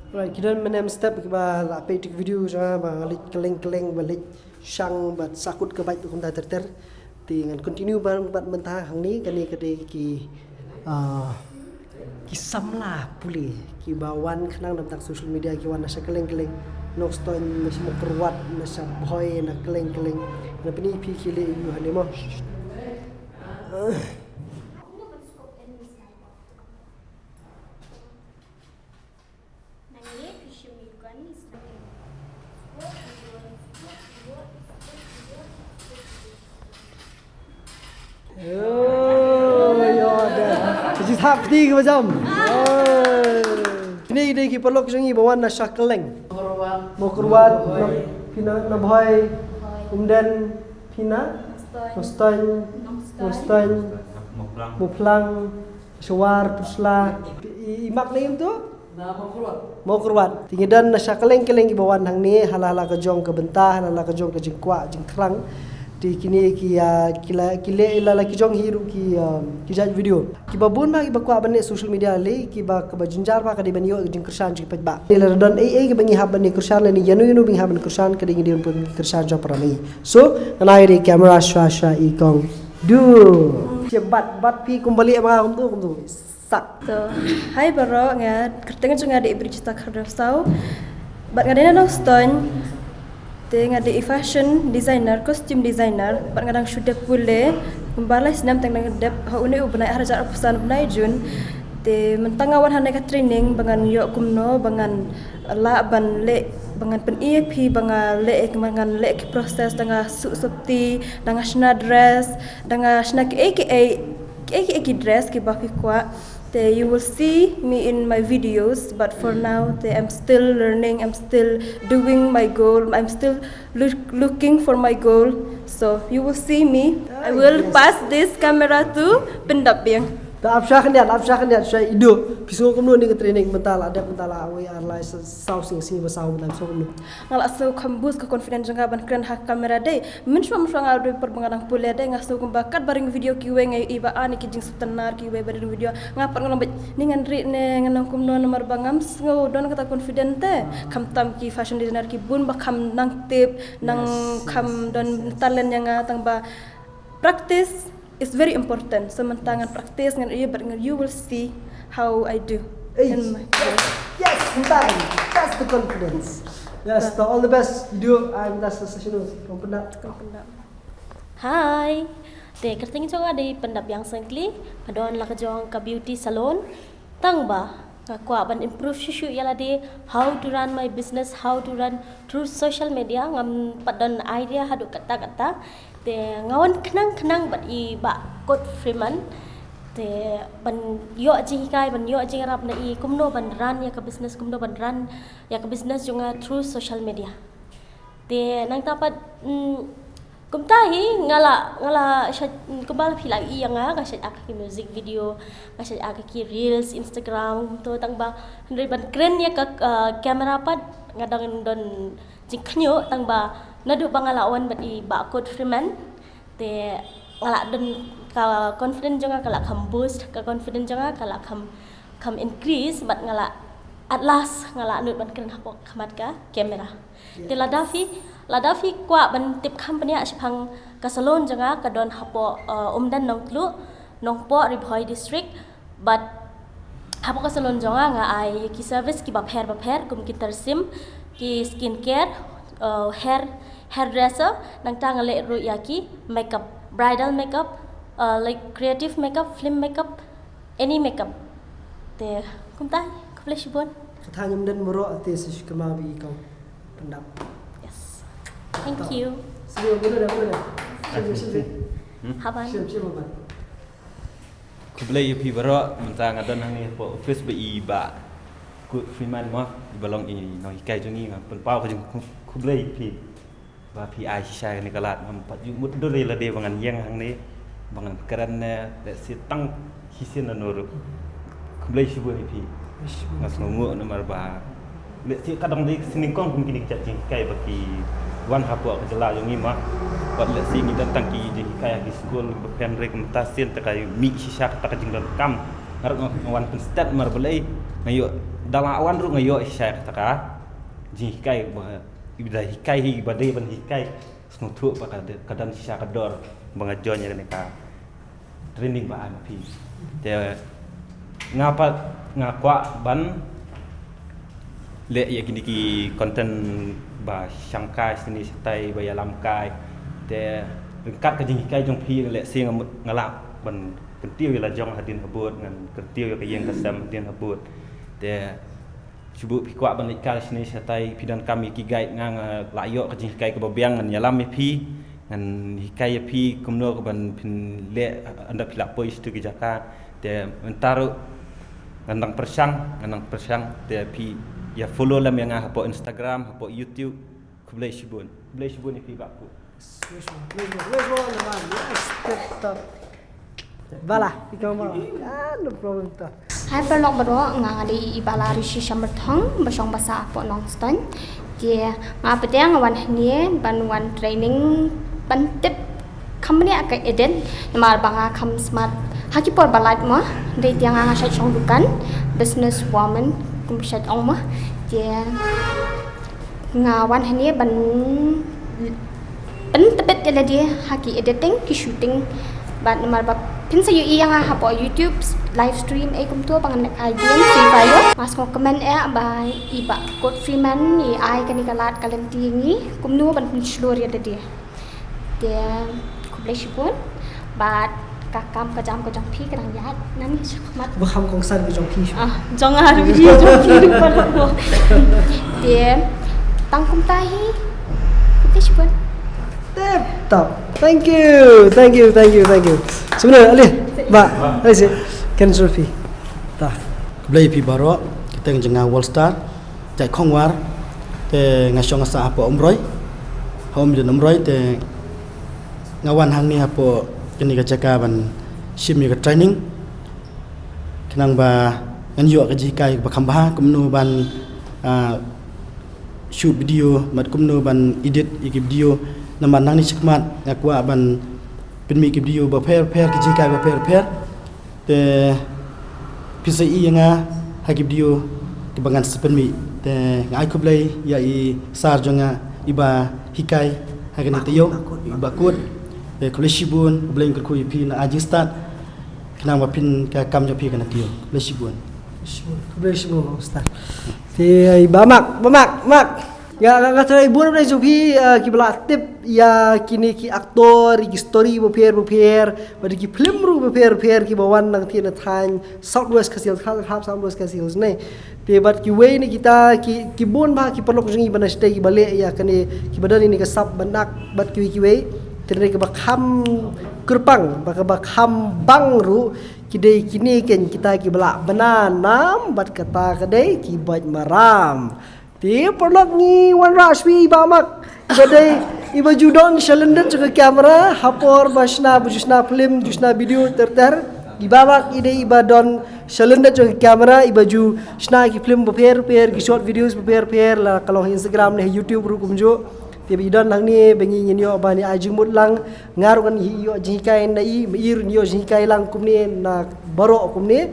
Right, kita menem step ke ba ape tik video jangan ba ngalik keleng balik syang bat sakut ke baik kum terter dengan continue bat mentah hang ni kani kade ki ki samlah puli ki bawan kenang dalam tak social media ki wan nasa keleng nok stoin nasa perwat nasa boy na keleng na pini pi ki le yu hane mo Jadi tahap tiga macam. Ini ki pelok jangi bawan na shakeleng. Mau keruat, pina na boy, kemudian pina, mustain, muplang, syawar, pusla. Imak ni tu? Mau keruat. Tinggidan na shakeleng ki bawan hang ni halala ke jong ke bentah, halala ke jong ke jengkwa, jengkrang. Di kini kile ila ki jong hiru ki jaj video ki babun ba ki bakwa bane social media le ki ba ka bajunjar ba ka di banyo jing kersan ki pajba ila don ai ki bangi hab bane kersan le ni yanu bing hab kersan ka di pun kersan jo parami so na iri camera sha i kong du bat pi kumbali ba kum tu sak so hai baro nga kertenga junga de bercerita kardasau bat ngadena no stone te ngade fashion designer, costume designer, bat ngadang sudah pule membalai senam tang ngedep ha une ubnai harja pesan ubnai jun te mentangawan hanai ka training bangan yo kumno bangan la ban le bangan pen EP bangan le ki proses tanga su supti tanga shna dress tanga shna ki dress ki bafi kwa. You will see me in my videos, but for now, I'm still learning. I'm still doing my goal. I'm still looking for my goal. So you will see me. I will pass this camera to Pendapiang. Ta abshakan dia saya ido piso kum ni ke training mentala awi arlai sau sing basau dalam so kum ngala so kambus ke confident janga ban kren hak kamera dei min shwam shwanga do perbengarang pule dei ngaso kum bakat baring video ki we ngai iba ani ki jing tenar ki we baring video ngapar ngolom ni ngan ri ne ngan kum no nomor bangam ngo don kata confident te kam tam ki fashion designer ki bun ba kam nang tip nang kam don talent yang tang ba practice is very important. So mentangan practice ngan iya but you will see how I do. Yes, mentang. That's the confidence. Yes, so all the best. Do I'm that's the session. Kompendap. Hi. Te kerting jonga di pendap yang sengkli padon la kejong ka beauty salon tang ba kwa ban improve shu yala di how to run my business, how to run through social media ngam padon idea hadu kata te ngawan kenang bat i ba kot Freeman te ban yo jing kai ban yo jing rap na i kumno ban run ya ka business kumno ban run ya ka business junga through social media te nang tapat kumtahi ngala kembal pila i yang nga shat ak music video shat ak ki reels Instagram to tang ba ndri ban keren ya ka camera pad ngadang don jing knyo tang ba nadu bangalawan bat i ba code Freeman te ngala don ka confident jonga kala kam boost ka confident jonga kala kam increase bat ngala at last ngala nut ban kren hapok khamat ka kamera te ladafi kwa ban tip company ashpang ka salon jonga ka don hapo umdan nongtlu nongpo ribhoi district but hapo ka salon jonga nga ai ki service ki bapher kum ki tersim ki skin care hairdresser nang tang le ru yaki makeup bridal makeup like creative makeup film makeup any makeup te kumta kuflesh bon katanya mden moro ate sis kemabi kau pendap yes thank you sebelum boleh haban siap ba kublai pi baro mentang adon hang ni po office ba ku Freeman mo balong i no kai jungi ma pau ka jung kublai pi ba pi ai sha ni kalat mam pat ju mud do le de bangan yang hang ni bangan keren ne si tang hisin anur kublai sibu pi ngas ngu nomor ba le si kadang di siningkong kum kini chat jing kai ba ki wan hapo ka jala jungi ma pat le si ni dan tang ki ji kai ki school ba pen rek mta sin ta kai mi sha ta ka jing don kam ngaruk ngawan pen step mar boleh ngayo dalam awan ru ngayo share taka jing hikai ba ibda hikai hi badai ban hikai snutu pa kadan sisa kador bangajonya ka training ba pi te ngapa ngakwa ban le ya kini ki konten ba Shanghai sini setai ba yalam kai te kat ka jing hikai jong pi le sing ngalap ban kentiu la jong hadin habut ngan kentiu ka yeng kasam hadin habut te cubu pi kwa ban ikal sini setai pidan kami ki guide ngang layo ka jing hikai ka babiang ngan yalam pi ngan hikai pi kumno ka ban pin le anda pilak poi stu ki jaka te mentaru ngandang persang te pi ya follow lam yang hapo Instagram hapo YouTube kublai shibun ni pi bakku Yes, naman. Yes, tip-top. Bala, ikaw mo. No problem to. Hai pelok berdua ngadi ibala rishi samerthang basong basa po nong ston. Dia ngapetya ngawan hnie banwan training bantip company akai eden mar banga kham smart haki por balat ma de tiang anga shat song dukan business woman kum shat ong ma dia ngawan hnie ban tepet dia dia haki editing ki shooting ban mar bab pin sa yu yang ha po YouTube live stream ai kum tu bangan IG free fire mas ko comment ba iba code freeman ni ai kani kalat kalanti ni kum nu ban pin slur ya dia dia kublai shibun bat kakam kajam ko jong phi kadang yat nami mat Bukham kong san ko jong pi. jong har video jong phi du ban lo dia tang kum tahi kublai shibun Tip-top. Thank you. Sebenarnya alih, Mbak, alih sih. Ken Sulfi. Tah. Kublai pi baro kita ngjenga World Star jai khongwar te ngasong asa apa umroy hom je umroy te ngawan hang ni apa kini ka jaka ban shimi ka training kenang ba nganyo ka jikai ba khamba kumnu ban shoot video mat kumnu ban edit iki video naman nang ni sikmat ngakwa ban pinmi ki video ba pher ki jikai ba pher te PCI yang hagi video di bangan sepenmi te ngai kublai ya I sar jonga iba hikai hagi ni tiyo iba kut te kublai shibun kublai ngku pi na aji start kenang pin ka kam jo pi kana tiyo kublai shibun Kublai shibun Ustaz. Ti Iba mak. Ya try ibu na Sofi kibla tip ya kini ki aktor ki story beper bagi ki film ru beper ki bawan nang tina than Southwest Kasil hab Southwest Kasil ne te bat ki way ni kita ki bon ba ki perlu kunjungi bana stay ki bale ya kani ki badan ini kasap bandak bat ki way tere ke bakham kurpang bakham bang ru kidai kini ken kita ki bala bananam bat kata kadai ki bat maram Ti perlok ni wan rashmi bamak badai iba judon shalender juga kamera hapor basna bujusna film jusna video ter ibamak ide iba don shalender juga kamera iba ju sna ki film beper ki short videos beper la kalau Instagram ne YouTube ru kumjo ti idon nang ni bengi nyo bani ajing mutlang ngarukan hiyo jikai nai mir nyo jikai lang kumni na baro kumni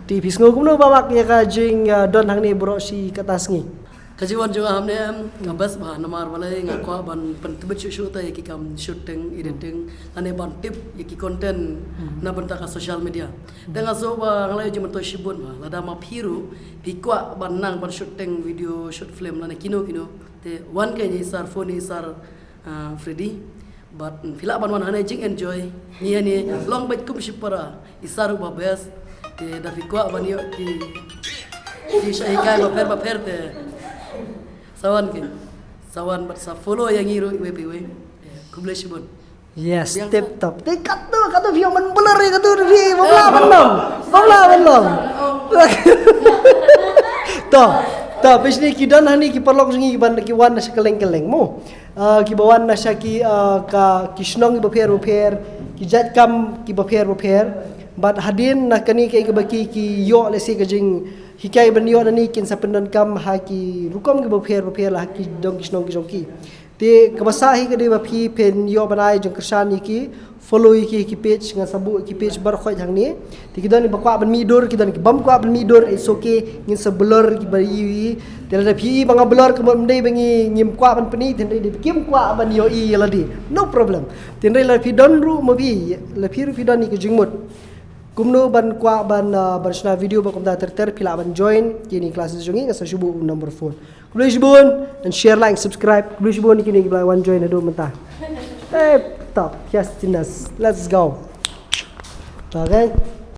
ti pisngo kumno bamak ya ka jing don nang ni bro si katasngi Kajiwan juga hamne ngabas bah namar balai ngakwa ban pentebet shoot ta yaki kam shooting editing ane ban tip yaki content na benta ka social media dengan so ba ngalai jum to shibun ba lada ma phiru pikwa ban nang ban shooting video shoot film lane kino te one ke ni sar phone ni sar Freddy but fila ban wan hane jing enjoy ni long bet kum shipara isaru ba best te da pikwa ban yo ki shaikai ba per te sawan sa follow yang iru iwe kublai shibun yes tip top te katu view man blur ya katu vi babla bandom to pisni kidan hani ki perlok sungi ban ki wan na keleng mo ki bawan na sya ki ka kisnong ki beper ki jat kam ki beper bat hadin na kani ke baki ki yo le si ka jing hikai ban yo ni kin sa pendan kam haki rukom ki beper la haki dong kisnong ki te kabasa hi ka de ba phi pen yo banai jong kersan ni ki follow iki page dengan sabu iki page bar khoi jang ni ti kita ni bakwa ban mi dor kita ni bam kwa ban mi dor is okay ngin seblur ki bari tela da pi bang blur ke mendai bangi ngim kwa ban peni tin di kim kwa ban yo i ladi no problem tin la pi don ru mo bi la pi ru pi don ni ke jingmut kumno ban kwa ban bersna video ba kumda ter pila ban join kini kelas jongi ngasa shubu number 4 kulo shibun and share like subscribe kulo shibun ni kini ba wan join ado mentah top yes tinas let's go okay